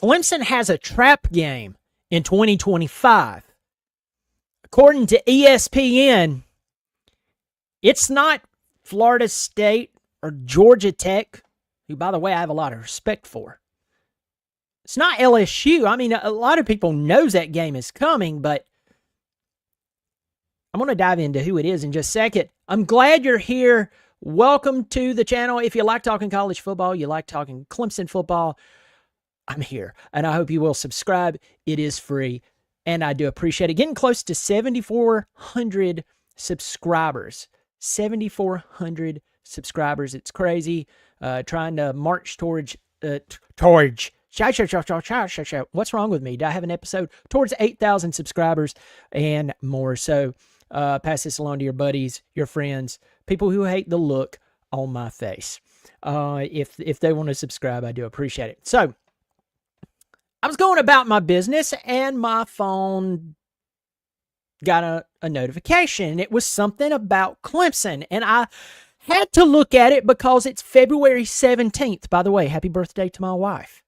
Clemson has a trap game in 2025. According to ESPN, it's not Florida State or Georgia Tech, who, by the way, I have a lot of respect for. It's not LSU. I mean, a lot of people knows that game is coming, but I'm going to dive into who it is in just a second. I'm glad you're here. Welcome to the channel. If you like talking college football, you like talking Clemson football, I'm here, and I hope you will subscribe. It is free, and I do appreciate it. Getting close to 7,400 subscribers. 7,400 subscribers. It's crazy. Trying to march towards what's wrong with me? Do I have an episode? Towards 8,000 subscribers and more. So pass this along to your buddies, your friends, people who hate the look on my face. If they want to subscribe, I do appreciate it. So I was going about my business and my phone got a notification. It was something about Clemson, and I had to look at it because it's February 17th. By the way, happy birthday to my wife.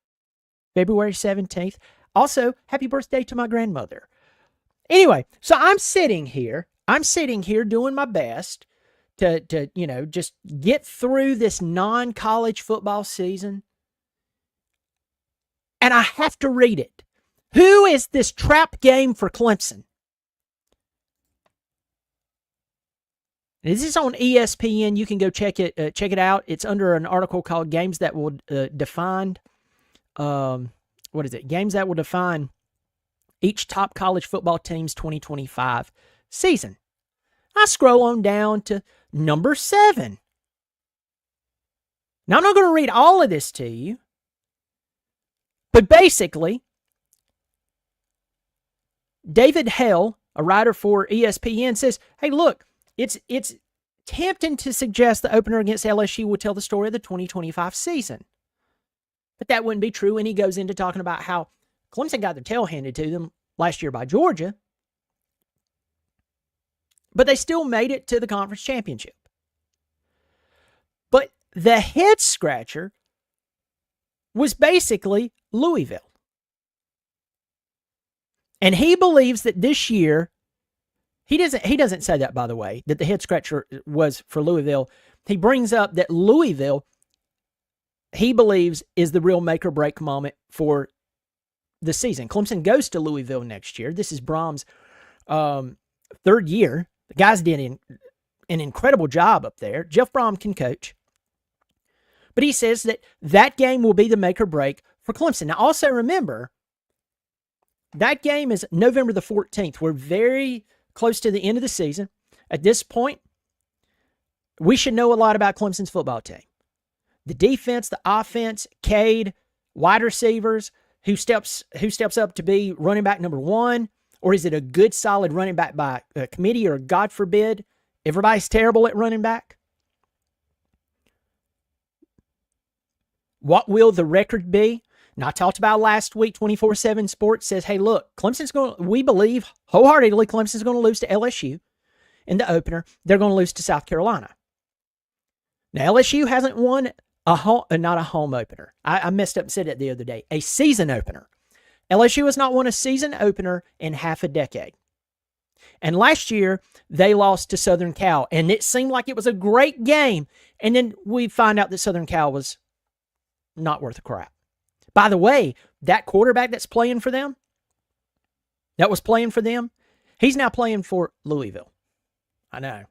February 17th. Also, happy birthday to my grandmother. Anyway, so I'm sitting here doing my best to just get through this non-college football season. And I have to read it. Who is this trap game for Clemson? This is on ESPN. You can go check it out. It's under an article called "Games That Will Define." What is it? Games that will define each top college football team's 2025 season. I scroll on down to number 7. Now, I'm not going to read all of this to you, but basically, David Hale, a writer for ESPN, says, hey, look, it's tempting to suggest the opener against LSU will tell the story of the 2025 season. But that wouldn't be true. And he goes into talking about how Clemson got their tail handed to them last year by Georgia. But they still made it to the conference championship. But the head scratcher was basically Louisville. And he believes that this year, he doesn't say that, by the way, that the head scratcher was for Louisville. He brings up that Louisville, he believes, is the real make or break moment for the season. Clemson goes to Louisville next year. This is Brom's third year. The guys did an incredible job up there. Jeff Brom can coach. But he says that game will be the make or break for Clemson. Now, also remember, that game is November the 14th. We're very close to the end of the season. At this point, we should know a lot about Clemson's football team. The defense, the offense, Cade, wide receivers, who steps up to be running back number 1, or is it a good, solid running back by committee, or God forbid, everybody's terrible at running back? What will the record be? Now, I talked about last week, 24/7 Sports says, hey, look, we believe wholeheartedly Clemson's going to lose to LSU in the opener. They're going to lose to South Carolina. Now, LSU hasn't won not a home opener. I messed up and said it the other day. A season opener. LSU has not won a season opener in half a decade. And last year, they lost to Southern Cal, and it seemed like it was a great game. And then we find out that Southern Cal was not worth a crap. By the way, that quarterback that was playing for them, he's now playing for Louisville. I know.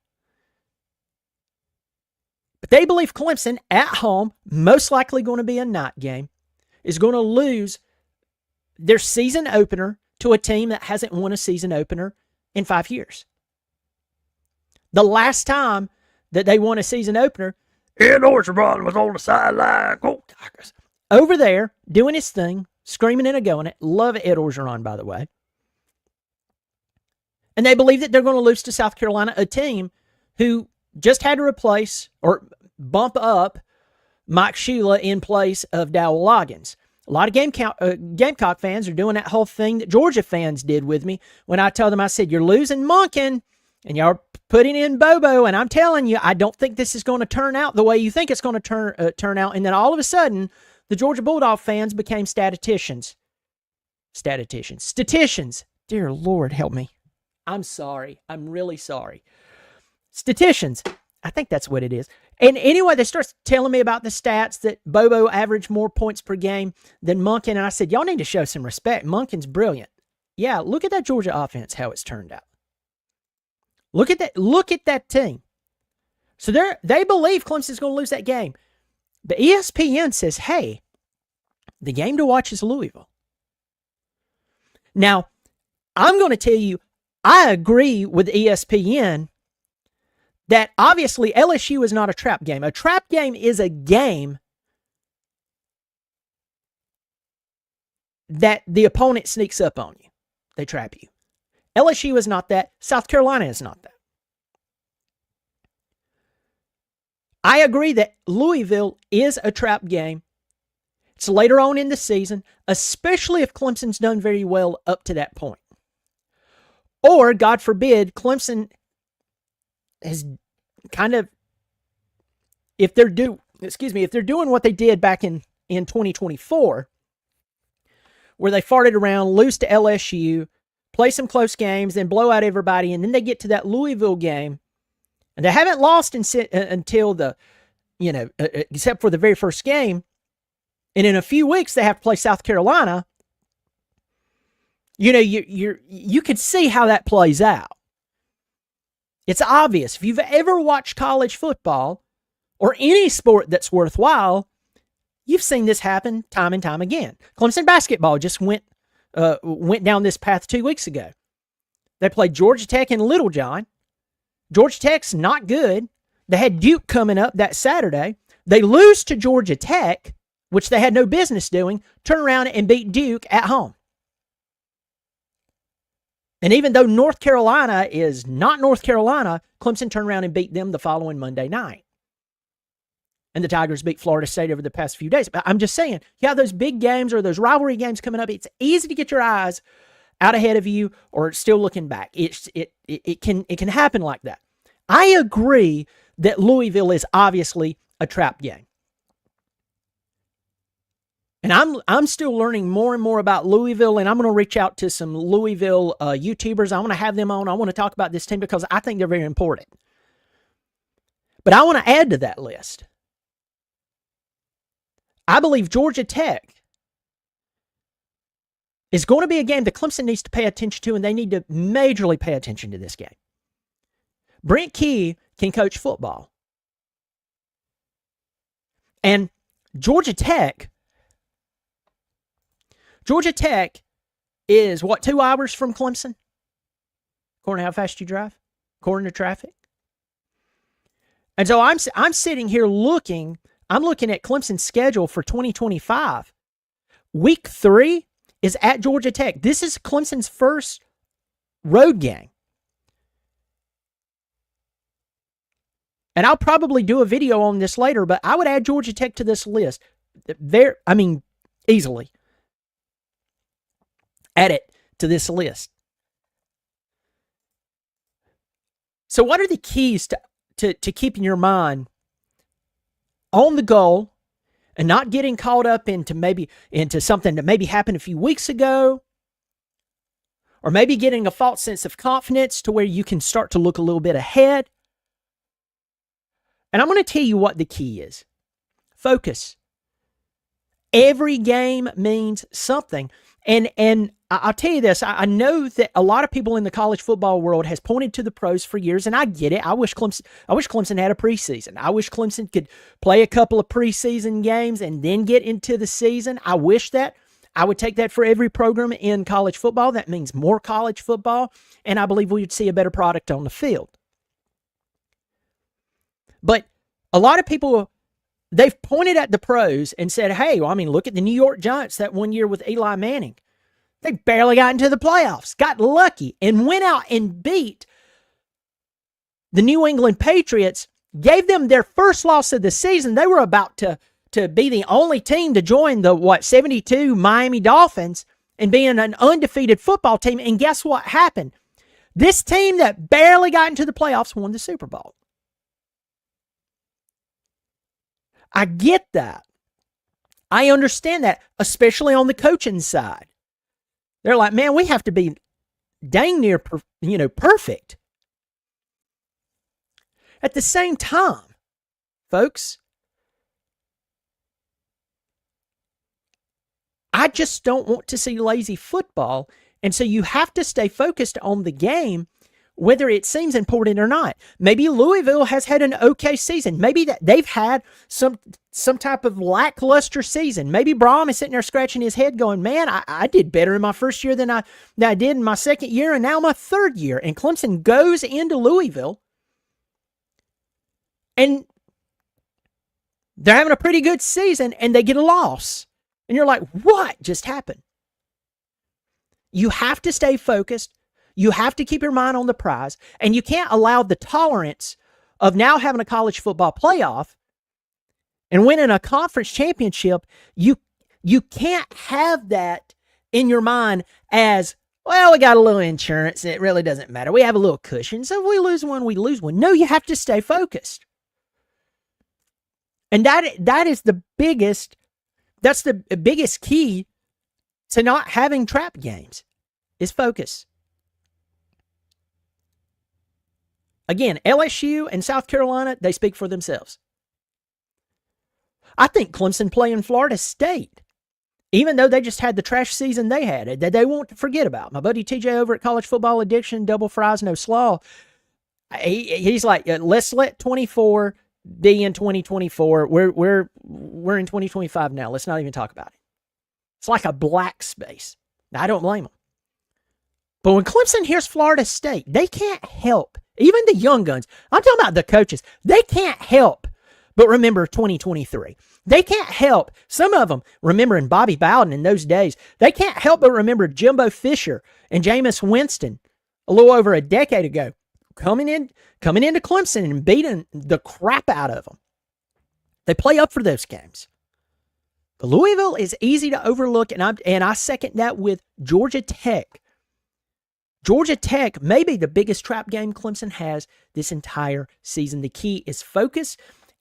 But they believe Clemson at home, most likely going to be a night game, is going to lose their season opener to a team that hasn't won a season opener in 5 years. The last time that they won a season opener, Ed Orgeron was on the sideline. Go Tigers. Over there, doing his thing, screaming and going it. Love Ed Orgeron, by the way. And they believe that they're going to lose to South Carolina, a team who just had to replace or bump up Mike Shula in place of Dowell Loggins. A lot of Gamecock fans are doing that whole thing that Georgia fans did with me when I told them, I said, you're losing Monken and y'all are putting in Bobo, and I'm telling you, I don't think this is going to turn out the way you think it's going to turn out. And then all of a sudden, the Georgia Bulldog fans became statisticians. Statisticians. Dear Lord, help me. I'm sorry. I'm really sorry. Statisticians. I think that's what it is. And anyway, they start telling me about the stats that Bobo averaged more points per game than Monken. And I said, y'all need to show some respect. Monken's brilliant. Yeah, look at that Georgia offense, how it's turned out. Look at that. Look at that team. So they believe Clemson's going to lose that game. But ESPN says, hey, the game to watch is Louisville. Now, I'm going to tell you, I agree with ESPN that obviously LSU is not a trap game. A trap game is a game that the opponent sneaks up on you. They trap you. LSU is not that. South Carolina is not that. I agree that Louisville is a trap game. It's later on in the season, especially if Clemson's done very well up to that point. Or, God forbid, Clemson has kind of, if they're doing what they did back in 2024, where they farted around, lose to LSU, play some close games, then blow out everybody, and then they get to that Louisville game, and they haven't lost until the, except for the very first game, and in a few weeks they have to play South Carolina. You could see how that plays out. It's obvious. If you've ever watched college football or any sport that's worthwhile, you've seen this happen time and time again. Clemson basketball just went down this path 2 weeks ago. They played Georgia Tech and Little John. Georgia Tech's not good. They had Duke coming up that Saturday. They lose to Georgia Tech, which they had no business doing, turn around and beat Duke at home. And even though North Carolina is not North Carolina, Clemson turned around and beat them the following Monday night. And the Tigers beat Florida State over the past few days. But I'm just saying, those big games or those rivalry games coming up, it's easy to get your eyes out ahead of you or still looking back. It can happen like that. I agree that Louisville is obviously a trap game. And I'm still learning more and more about Louisville, and I'm going to reach out to some Louisville YouTubers. I want to have them on. I want to talk about this team because I think they're very important. But I want to add to that list. I believe Georgia Tech is going to be a game that Clemson needs to pay attention to, and they need to majorly pay attention to this game. Brent Key can coach football. And Georgia Tech is, 2 hours from Clemson? According to how fast you drive? According to traffic? And so I'm sitting here looking at Clemson's schedule for 2025. Week 3 is at Georgia Tech. This is Clemson's first road game. And I'll probably do a video on this later, but I would add Georgia Tech to this list. Easily. Add it to this list. So what are the keys to keeping your mind on the goal and not getting caught up into something that maybe happened a few weeks ago, or maybe getting a false sense of confidence to where you can start to look a little bit ahead? And I'm going to tell you what the key is. Focus. Every game means something. And I'll tell you this, I know that a lot of people in the college football world has pointed to the pros for years, and I get it. I wish Clemson had a preseason. I wish Clemson could play a couple of preseason games and then get into the season. I wish that. I would take that for every program in college football. That means more college football, and I believe we would see a better product on the field. But a lot of people, they've pointed at the pros and said, hey, look at the New York Giants that one year with Eli Manning. They barely got into the playoffs, got lucky, and went out and beat the New England Patriots, gave them their first loss of the season. They were about to be the only team to join the, 72 Miami Dolphins and being an undefeated football team. And guess what happened? This team that barely got into the playoffs won the Super Bowl. I get that. I understand that, especially on the coaching side. They're like, man, we have to be dang near, perfect. At the same time, folks, I just don't want to see lazy football. And so you have to stay focused on the game, whether it seems important or not. Maybe Louisville has had an okay season. Maybe that they've had some type of lackluster season. Maybe Braum is sitting there scratching his head going, man, I did better in my first year than I did in my second year and now my third year. And Clemson goes into Louisville and they're having a pretty good season and they get a loss. And you're like, what just happened? You have to stay focused. You have to keep your mind on the prize. And you can't allow the tolerance of now having a college football playoff and winning a conference championship. You can't have that in your mind as, well, we got a little insurance. It really doesn't matter. We have a little cushion. So if we lose one, we lose one. No, you have to stay focused. And that is the biggest, that's the biggest key to not having trap games is focus. Again, LSU and South Carolina, they speak for themselves. I think Clemson playing Florida State, even though they just had the trash season they had, that they won't forget about. My buddy TJ over at College Football Addiction, double fries, no slaw, he's like, let's let 24 be in 2024. We're in 2025 now. Let's not even talk about it. It's like a black space. I don't blame them. But when Clemson hears Florida State, they can't help. Even the young guns, I'm talking about the coaches, they can't help but remember 2023. They can't help, some of them remembering Bobby Bowden in those days. They can't help but remember Jimbo Fisher and Jameis Winston a little over a decade ago, coming into Clemson and beating the crap out of them. They play up for those games. But Louisville is easy to overlook, and I second that with Georgia Tech. Georgia Tech may be the biggest trap game Clemson has this entire season. The key is focus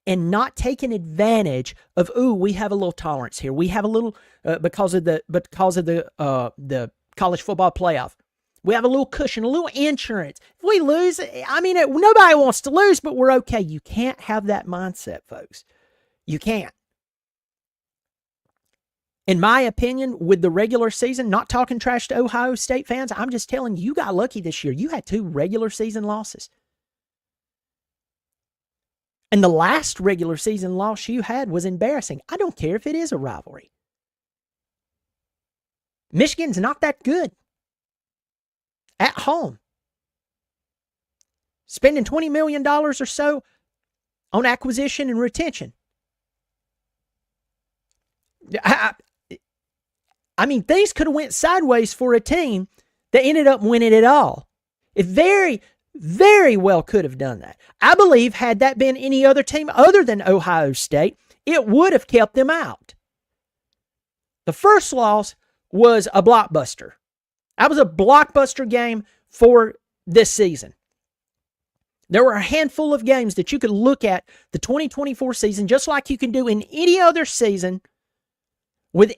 and not taking advantage of, we have a little tolerance here. We have a little, because of the college football playoff. We have a little cushion, a little insurance. If we lose, nobody wants to lose, but we're okay. You can't have that mindset, folks. You can't. In my opinion, with the regular season, not talking trash to Ohio State fans, I'm just telling you, you got lucky this year. You had 2 regular season losses. And the last regular season loss you had was embarrassing. I don't care if it is a rivalry. Michigan's not that good. At home. Spending $20 million or so on acquisition and retention. Things could have went sideways for a team that ended up winning it all. It very, very well could have done that. I believe had that been any other team other than Ohio State, it would have kept them out. The first loss was a blockbuster. That was a blockbuster game for this season. There were a handful of games that you could look at the 2024 season, just like you can do in any other season with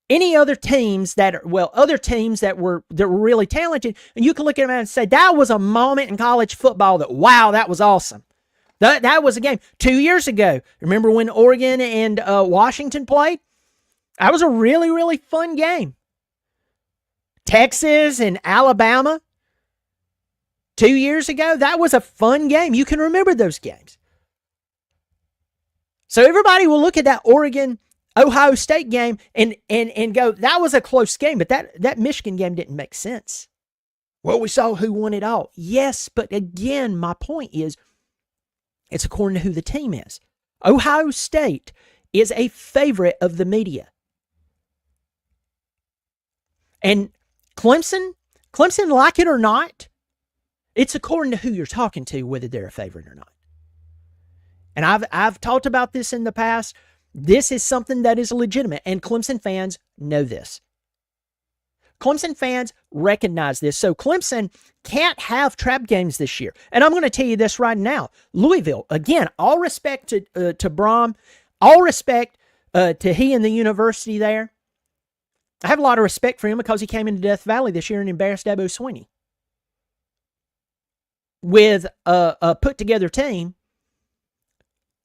any other teams other teams that were really talented, and you can look at them and say, that was a moment in college football that was awesome. That was a game. 2 years ago, remember when Oregon and Washington played? That was a really, really fun game. Texas and Alabama, 2 years ago, that was a fun game. You can remember those games. So everybody will look at that Oregon-Ohio State game and go, that was a close game, but that Michigan game didn't make sense. Well, we saw who won it all. Yes, but again, my point is, it's according to who the team is. Ohio State is a favorite of the media. And Clemson, like it or not, it's according to who you're talking to, whether they're a favorite or not. And I've talked about this in the past. This is something that is legitimate, and Clemson fans know this. Clemson fans recognize this. So Clemson can't have trap games this year. And I'm going to tell you this right now. Louisville, again, all respect to Braum, all respect to he and the university there. I have a lot of respect for him because he came into Death Valley this year and embarrassed Dabo Swinney with a put-together team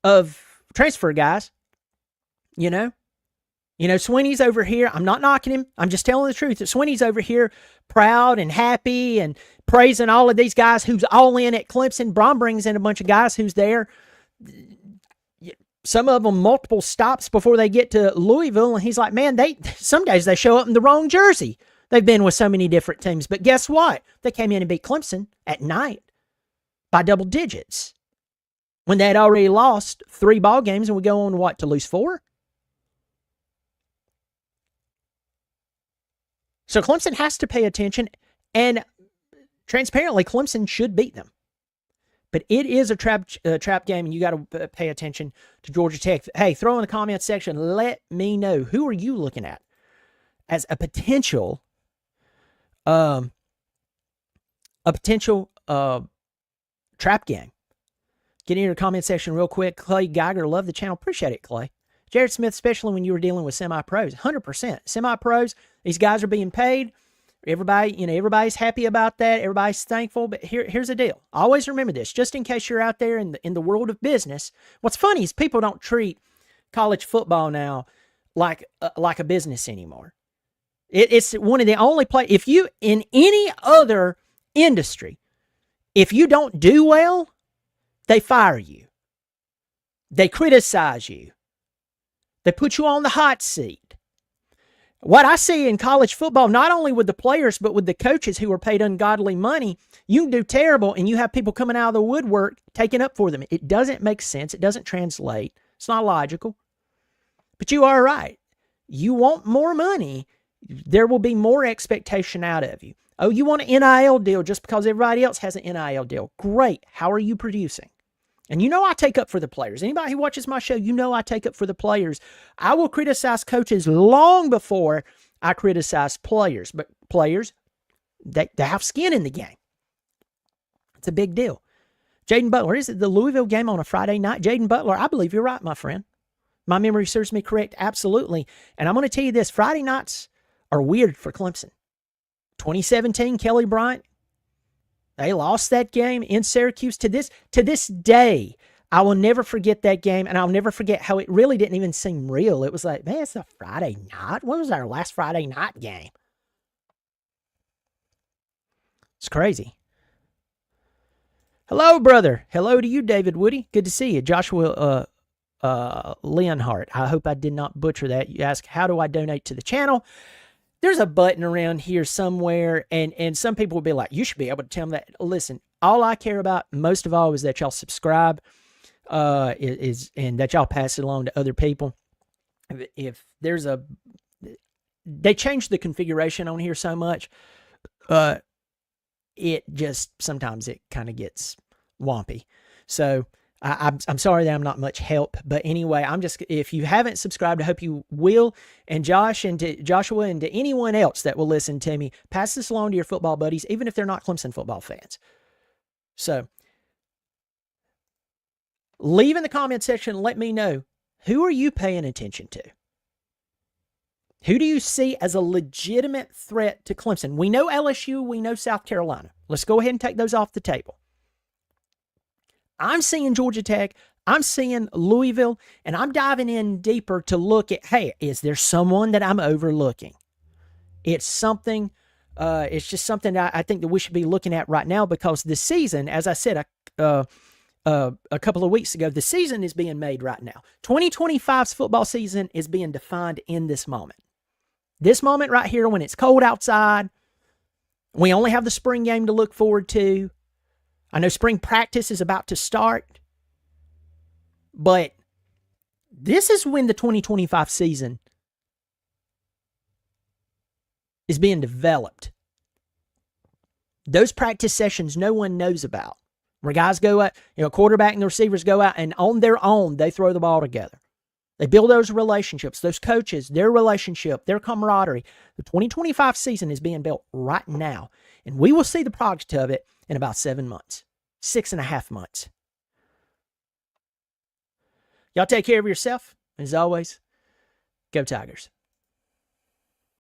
of transfer guys, you know. Swinney's over here. I'm not knocking him. I'm just telling the truth that Swinney's over here proud and happy and praising all of these guys who's all in at Clemson. Brom brings in a bunch of guys who's there. Some of them multiple stops before they get to Louisville. And he's like, man, some days they show up in the wrong jersey. They've been with so many different teams. But guess what? They came in and beat Clemson at night by double digits when they had already lost 3 ball games, and we go on, to lose 4? So Clemson has to pay attention, and transparently, Clemson should beat them. But it is a trap game, and you got to pay attention to Georgia Tech. Hey, throw in the comments section. Let me know, who are you looking at as a potential trap game? Get in your comment section real quick. Clay Geiger, love the channel. Appreciate it, Clay. Jared Smith, especially when you were dealing with semi-pros. 100%. Semi-pros, these guys are being paid. Everybody's happy about that. Everybody's thankful. But here's the deal. Always remember this, just in case you're out there in the world of business. What's funny is people don't treat college football now like a business anymore. It's one of the only if you, in any other industry, if you don't do well, they fire you. They criticize you. They put you on the hot seat. What I see in college football, not only with the players, but with the coaches who are paid ungodly money, you can do terrible and you have people coming out of the woodwork taking up for them. It doesn't make sense. It doesn't translate. It's not logical. But you are right. You want more money, there will be more expectation out of you. Oh, you want an NIL deal just because everybody else has an NIL deal. Great. How are you producing? And I take up for the players. Anybody who watches my show, I take up for the players. I will criticize coaches long before I criticize players. But players, they have skin in the game. It's a big deal. Jaden Butler, is it the Louisville game on a Friday night? Jaden Butler, I believe you're right, my friend. My memory serves me correct, absolutely. And I'm going to tell you this, Friday nights are weird for Clemson. 2017, Kelly Bryant, they lost that game in Syracuse. To this day, I will never forget that game, and I'll never forget how it really didn't even seem real. It was like, man, it's a Friday night. When was our last Friday night game? It's crazy. Hello, brother. Hello to you, David Woody. Good to see you. Joshua Leonhardt. I hope I did not butcher that. You ask, how do I donate to the channel? There's a button around here somewhere, and some people will be like, you should be able to tell them that. Listen, all I care about most of all is that y'all subscribe, and that y'all pass it along to other people. If there's they changed the configuration on here so much, it just, sometimes it kind of gets wompy. So I'm sorry that I'm not much help, but anyway, if you haven't subscribed, I hope you will. And Josh and to Joshua and to anyone else that will listen to me, pass this along to your football buddies, even if they're not Clemson football fans. So leave in the comment section, let me know, who are you paying attention to? Who do you see as a legitimate threat to Clemson? We know LSU, we know South Carolina. Let's go ahead and take those off the table. I'm seeing Georgia Tech, I'm seeing Louisville, and I'm diving in deeper to look at, hey, is there someone that I'm overlooking? It's something, it's just something that I think that we should be looking at right now, because the season, as I said a couple of weeks ago, the season is being made right now. 2025's football season is being defined in this moment. This moment right here, when it's cold outside, we only have the spring game to look forward to. I know spring practice is about to start, but this is when the 2025 season is being developed. Those practice sessions no one knows about, where guys go out, quarterback and the receivers go out, and on their own, they throw the ball together. They build those relationships, those coaches, their relationship, their camaraderie. The 2025 season is being built right now, and we will see the product of it in about 7 months, 6.5 months. Y'all take care of yourself. As always, Go Tigers.